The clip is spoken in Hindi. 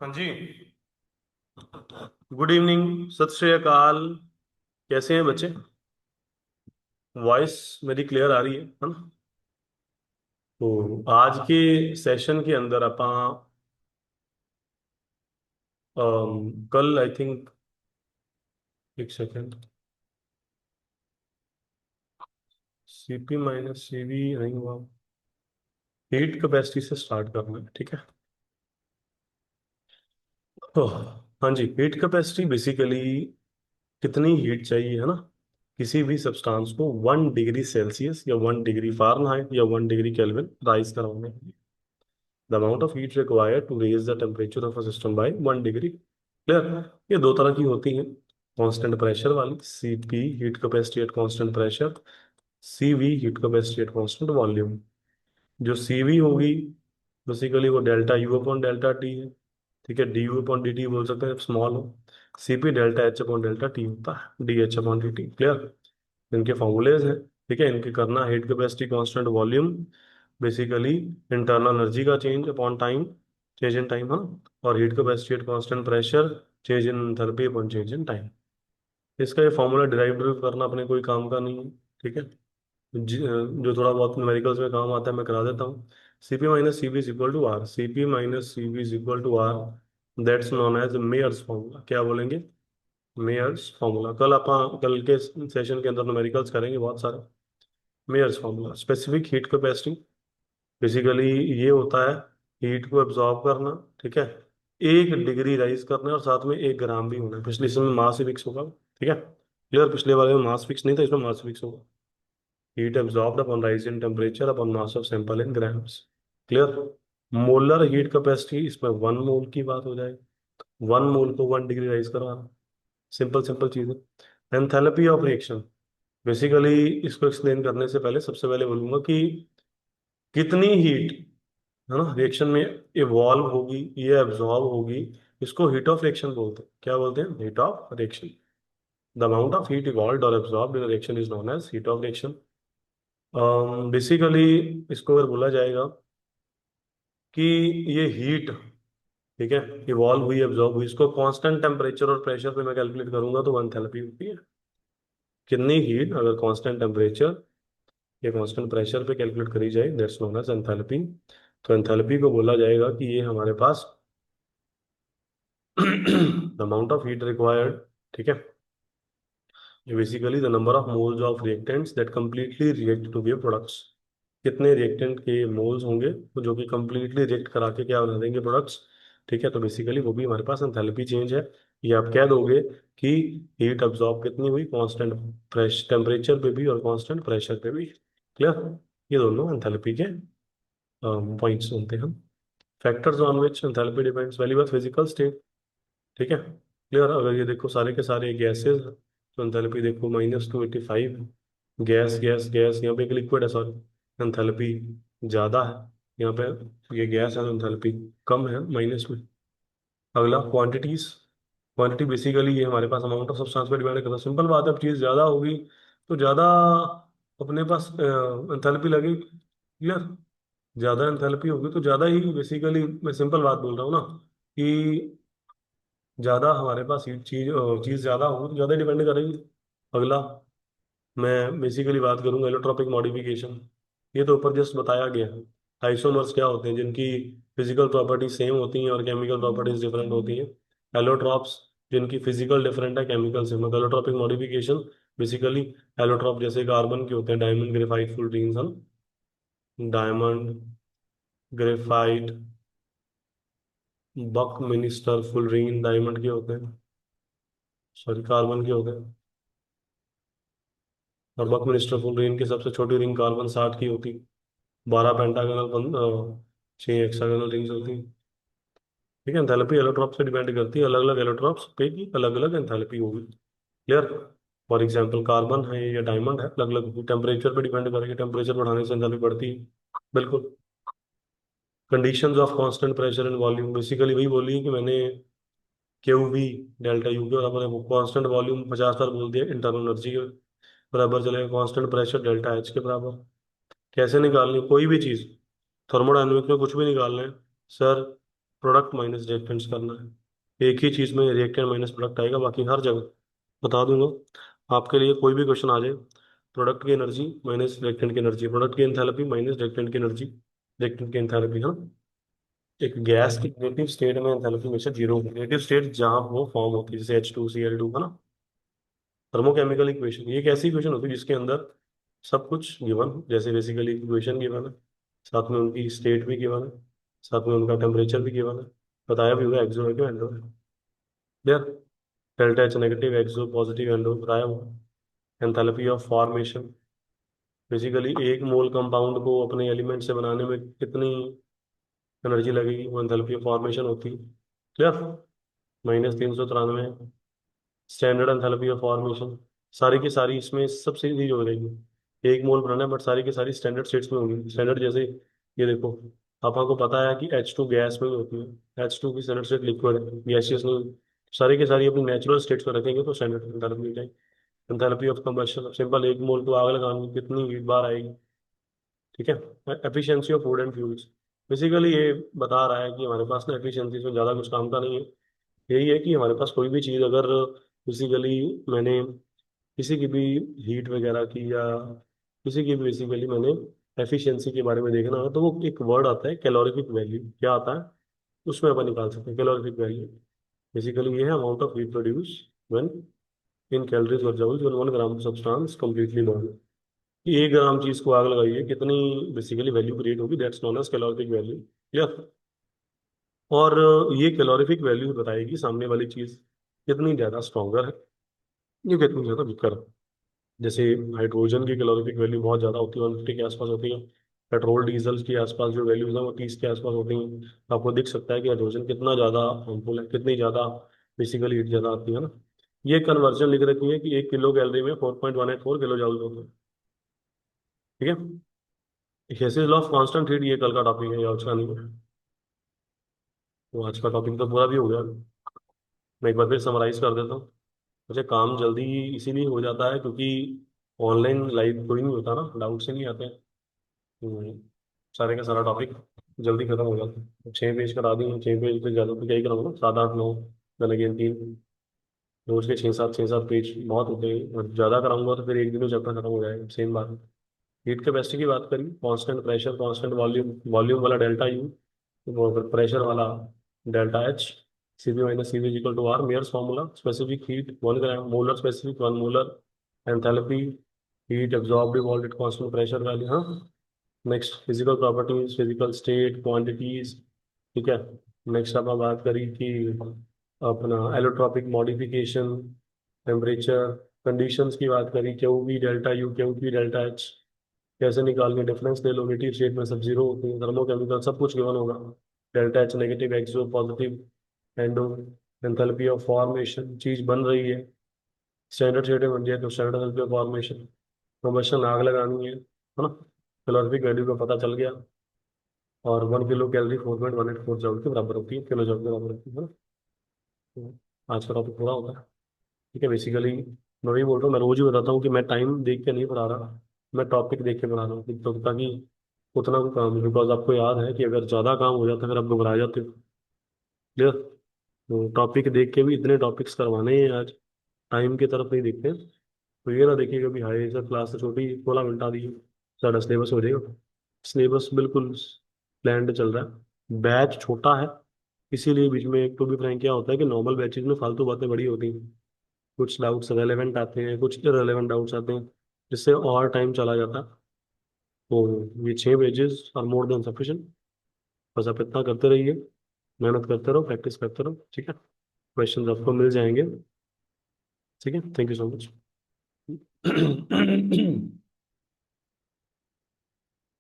हाँ जी। गुड इवनिंग, सत श्री अकाल। कैसे हैं बच्चे? वॉइस मेरी क्लियर आ रही है ना? तो आज के सेशन के अंदर ਆਪਾਂ कल आई थिंक, एक सेकेंड, सीपी माइनस सीवी नहीं हुआ, हीट कैपेसिटी से स्टार्ट करना है, ठीक है? तो हाँ जी, हीट कैपेसिटी बेसिकली कितनी हीट चाहिए, है ना, किसी भी सब्सटेंस को 1 डिग्री सेल्सियस या 1 डिग्री फ़ारेनहाइट या 1 डिग्री केल्विन राइज करवाने के लिए the amount of heat required to raise the temperature of a system by 1 degree. Clear? ये दो तरह की होती हैं। कांस्टेंट प्रेशर वाली CP, heat capacity at constant pressure. CV, heat capacity at constant volume. जो सीवी होगी बेसिकली वो delta U upon delta T है, ठीक है? D U upon D T बोल सकते हैं स्मॉल हो। CP delta H upon delta T होता है, D H upon D T. Clear? इनके फॉर्मूलेज हैं, ठीक है? इनके करना heat capacity constant volume, basically internal energy का change upon time, change in time, हाँ। और heat capacity at constant pressure, change in enthalpy upon change in time. इसका ये फॉर्मूला डिराइव करना अपने कोई काम का नहीं है, ठीक है? जो थोड़ा बहुत न्यूमेरिकल्स में काम आता है मैं करा देता हूँ। CP minus CB is equal to R, CP minus CB is equal to R, that's known as Mayer's formula. क्या बोलेंगे? Mayer's formula. कल के सेशन के अंदर न्यूमेरिकल्स करेंगे बहुत सारे। Mayer's formula, specific heat capacity, basically ये होता है हीट को एब्जॉर्ब करना, ठीक है? 1 डिग्री राइज करना है और साथ में 1 ग्राम भी होना है। पिछले इसमें मास ही फिक्स होगा, ठीक है? क्लियर? पिछले वाले में मास फिक्स नहीं था, इसमें मास फिक्स होगा। Heat absorbed upon rise in temperature upon mass of sample in grams. Clear? Molar heat capacity, इसमें 1 मोल की बात हो जाएगी। 1 मोल को 1 डिग्री राइज करवाना, सिंपल सिंपल चीज है। एंथैल्पी ऑफ रिएक्शन, बेसिकली इसको एक्सप्लेन करने से पहले सबसे पहले बोलूंगा कि कितनी हीट, है ना, रिएक्शन में इवॉल्व होगी, ये एब्जॉर्ब होगी, इसको हीट ऑफ रिएक्शन बोलते हैं। क्या बोलते हैं? Heat of reaction. The amount of heat evolve और absorb in reaction is known as heat of reaction. Basically इसको अगर बोला जाएगा कि ये हीट, ठीक है, इवॉल्व हुई, एब्जॉर्ब हुई, इसको कांस्टेंट टेम्परेचर और प्रेशर पे मैं कैलकुलेट करूंगा तो एंथैल्पी होती है। कितनी हीट अगर कांस्टेंट टेम्परेचर या कांस्टेंट प्रेशर पे कैलकुलेट करी जाए, दैट्स नोन एज एंथैल्पी। तो एंथैल्पी को बोला जाएगा कि ये हमारे पास the amount of heat required, ठीक है, ये basically the number of moles of reactants that completely react to give products. कितने रिएक्टेंट के मोल्स होंगे तो जो कि कंप्लीटली रिएक्ट करा के क्या बना देंगे? प्रोडक्ट्स, ठीक है? तो बेसिकली वो भी हमारे पास एंथैल्पी चेंज है। ये आप कह दोगे कि हीट अब्जॉर्ब कितनी हुई कांस्टेंट फ्रेश टेम्परेचर पे भी और कांस्टेंट प्रेशर पे भी। क्लियर? ये दोनों एंथैल्पी के पॉइंट्स होते हैं। Factors on which enthalpy depends, पहली बात फिजिकल स्टेट, ठीक है? क्लियर? अगर ये देखो सारे के सारे गैसेस, तो एंथैल्पी देखो -285। गैस गैस गैस, यहाँ पे एक लिक्विड है, सॉरी, एंथैल्पी ज़्यादा है। यहाँ पे ये गैस है तो एंथैल्पी कम है, माइनस में। अगला क्वांटिटीज, क्वांटिटी बेसिकली ये हमारे पास अमाउंट ऑफ सब्सटेंस पे डिपेंड करता है। सिंपल बात है, अब चीज़ ज़्यादा होगी तो ज़्यादा अपने पास एंथैल्पी लगेगी। क्लियर? ज़्यादा एंथैल्पी होगी तो ज़्यादा ही, बेसिकली मैं सिंपल बात बोल रहा हूँ ना, कि ज़्यादा हमारे पास हीट चीज़ चीज़ ज़्यादा होगी तो ज़्यादा डिपेंड करेगी। अगला मैं बेसिकली बात करूंगा एलोट्रॉपिक मॉडिफिकेशन। ये तो ऊपर जस्ट बताया गया है। आइसोमर्स क्या होते हैं? जिनकी फिजिकल प्रॉपर्टीज सेम होती हैं और केमिकल प्रॉपर्टीज डिफरेंट होती हैं। एलोट्रॉप्स, जिनकी फिजिकल डिफरेंट है, केमिकल सेम है। एलोट्रॉपिक मॉडिफिकेशन बेसिकली, एलोट्रॉप जैसे कार्बन के होते हैं, डायमंड, ग्रेफाइट, फुलरीन, सन, डायमंड, ग्रेफाइट, बक मिनिस्टर, फुलरीन डायमंड के होते हैं, सॉरी कार्बन के होते हैं। और बक मिनिस्टर फुलरीन की सबसे छोटी रिंग कार्बन 60 की होती है। 12 पेंटागनल, 6 हेक्सागोनल रिंग्स होती हैं। ठीक है? एंथैल्पी एलोट्रॉप से डिपेंड करती है, अलग अलग एलोट्रॉप्स पे की अलग अलग एंथैल्पी होगी। क्लियर? फॉर एग्जांपल कार्बन है या डायमंड है, अलग अलग टेम्परेचर पे डिपेंड करेगी, टेम्परेचर बढ़ाने से एंथैल्पी बढ़ती है। बिल्कुल। Conditions of constant pressure and volume, basically वही बोली है कि मैंने क्यू वी डेल्टा यू के बराबर है, कांस्टेंट वॉल्यूम 50 बार बोल दिया, इंटरनल एनर्जी के बराबर चलेगा, कांस्टेंट प्रेशर डेल्टा एच के बराबर। कैसे निकालनी कोई भी चीज़? थर्मोडायनेमिक में कुछ भी निकालना है सर, प्रोडक्ट माइनस रिएक्टेंट्स करना है। एक ही चीज़ में रिएक्टेंट माइनस प्रोडक्ट आएगा, बाकी हर जगह बता दूंगा आपके लिए। कोई भी क्वेश्चन आ जाए, प्रोडक्ट की एनर्जी माइनस रिएक्टेंट की एनर्जी, प्रोडक्ट की एंथैल्पी माइनस रिएक्टेंट की एनर्जी, रिएक्टेंट की एंथैल्पी, है ना। एक गैस की नेगेटिव स्टेट में एंथैल्पी हमेशा जीरो होगी। नेगेटिव स्टेट जहाँ वो फॉर्म होती है, जैसे H2Cl2, है ना। थर्मोकेमिकल इक्वेशन, ये एक ऐसी इक्वेशन होती है जिसके अंदर सब कुछ गिवन हो, जैसे बेसिकली इक्वेशन गिवन है, साथ में उनकी स्टेट भी गिवन है, साथ में उनका टेम्परेचर भी गिवन है। बताया भी हुआ एक्सो है कि एंडो है। Clear. Delta H negative, exo positive, endo बताया हुआ। एंथैल्पी ऑफ फॉर्मेशन, बेसिकली एक मोल कंपाउंड को अपने एलिमेंट से बनाने में कितनी एनर्जी लगेगी, वो एंथैल्पी ऑफ फॉर्मेशन होती है। Clear. -393। Standard enthalpy of formation, सारी की सारी इसमें सबसे सीधी हो रहेगी। एक मोल बनाना है बट सारी की सारी स्टैंडर्ड स्टेट्स में होंगी। स्टैंडर्ड जैसे ये देखो, आप आपको पता है कि H2 गैस में ही होती है, H2 की स्टैंडर्ड स्टेट लिक्विड है, गैसियस नहीं। सारी की सारी अपनी नेचुरल स्टेट्स में रखेंगे तो स्टैंडर्ड एंथैल्पी जाएगी। एंथैल्पी ऑफ कंबशन, सिंपल, एक मोल को आग लगानी कितनी बार आएगी। ठीक है। Efficiency of food and fuels, basically ये बता रहा है कि हमारे पास ना एफिशिएंसी में ज़्यादा कुछ काम का नहीं है। यही है कि हमारे पास कोई भी चीज़ अगर बेसिकली मैंने किसी की भी हीट वगैरह की, या किसी की भी बेसिकली मैंने एफिशिएंसी के बारे में देखना हो, तो वो एक वर्ड आता है कैलोरीफिक वैल्यू, क्या आता है, उसमें अपन निकाल सकते हैं कैलोरीफिक वैल्यू। बेसिकली ये है amount of heat produce when in calories और joules when 1 gram substance completely burn. कि 1 ग्राम चीज को आग लगाइए, कितनी बेसिकली वैल्यू क्रिएट होगी, that's known as calorific value. Clear. और ये कैलोरीफिक वैल्यू बताएगी सामने वाली चीज कितनी ज्यादा स्ट्रॉन्गर है या कितनी ज्यादा वीकर है। जैसे हाइड्रोजन की कैलोरीफिक वैल्यू बहुत ज़्यादा होती है, 150 के आसपास होती है। पेट्रोल डीजल के आसपास जो वैल्यूज हैं वो 30 के आसपास होती हैं। तो आपको दिख सकता है कि हाइड्रोजन कितना ज़्यादा हार्मफुल है, कितनी ज़्यादा बेसिकली हीट ज़्यादा आती है ना। ये कन्वर्जन लिख रखी है कि 1 किलो कैलोरी में 4.184 किलो जूल होते हैं। ठीक है। हेसिस लॉ ऑफ कांस्टेंट हीट, ये कल का टॉपिक है, ये आज का नहीं है। तो आज का टॉपिक तो पूरा भी हो गया। मैं एक बार फिर समराइज कर देता हूँ। मुझे काम जल्दी इसीलिए हो जाता है क्योंकि ऑनलाइन लाइव कोई नहीं होता ना, डाउट से नहीं आते हैं। सारे का सारा टॉपिक जल्दी खत्म हो जाता है। 6 पेज करा दी, 6 पेज पे ज़्यादा तो क्या ही कराऊंगा, 7 8 9, then again 3, रोज के 6 7 पेज बहुत होते हैं। और ज़्यादा कराऊंगा तो फिर एक दिन में चैप्टर खत्म हो जाएगा, सेम बात है। हीट कैपेसिटी की बात करी, constant pressure, constant volume, volume वाला डेल्टा यू, वो फिर प्रेशर वाला delta H, CP - CV equal to R, Mayer's formula, specific heat 1 gram molar, specific 1 molar, enthalpy, heat absorbed evolve at constant pressure value. हाँ। Next physical properties, physical state, quantities. ठीक है। नेक्स्ट अपन बात करी कि अपना एलोट्रॉपिक मॉडिफिकेशन, टेम्परेचर, कंडीशंस की बात करी, Q B delta U, Q B delta H कैसे निकालने, डिफरेंस ले लो, नेटिव स्टेट में सब जीरो होते हैं, थर्मोकेमिकल सब कुछ गिवन होगा। Delta H negative, exo positive, endo, enthalpy of formation, चीज बन रही है, स्टैंडर्ड स्टेट में बन जाए तो standard enthalpy of formation, promotion आग लगानी है ना। कैलोरीफिक वैल्यू का पता चल गया। और 1 किलो कैलोरी 4.184 जूल के बराबर होती है, किलो जूल के बराबर होती है ना। तो आज का टॉपिक पूरा होता है। ठीक है। बेसिकली मैं वही बोल रहा हूँ, मैं रोज ही बताता हूँ कि मैं टाइम देख के नहीं पढ़ा रहा, मैं टॉपिक देख के पढ़ा रहा हूँ, तो ताकि उतना भी काम, बिकॉज आपको याद है कि अगर ज़्यादा काम हो जाता है फिर आप घबरा जाते हो। क्लियर। तो टॉपिक देख के भी इतने टॉपिक्स करवाने हैं आज, टाइम की तरफ नहीं देखते। तो ये ना देखिएगा भी हाई सर क्लास तो छोटी 16 मिनट दी है, सारा सिलेबस हो जाएगा। सिलेबस बिल्कुल प्लान्ड चल रहा है, बैच छोटा है, इसीलिए बीच में एक तो भी फ्रैंक क्या होता है कि नॉर्मल बैचेज में फालतू बातें बड़ी होती हैं। कुछ डाउट्स रेलेवेंट आते हैं, कुछ इरेलेवेंट डाउट्स आते हैं, जिससे और टाइम चला जाता है। तो ये 6 pages are more than sufficient. बस आप इतना करते रहिए, मेहनत करते रहो, प्रैक्टिस करते रहो। ठीक है। क्वेश्चन आपको मिल जाएंगे। ठीक है। Thank you so much.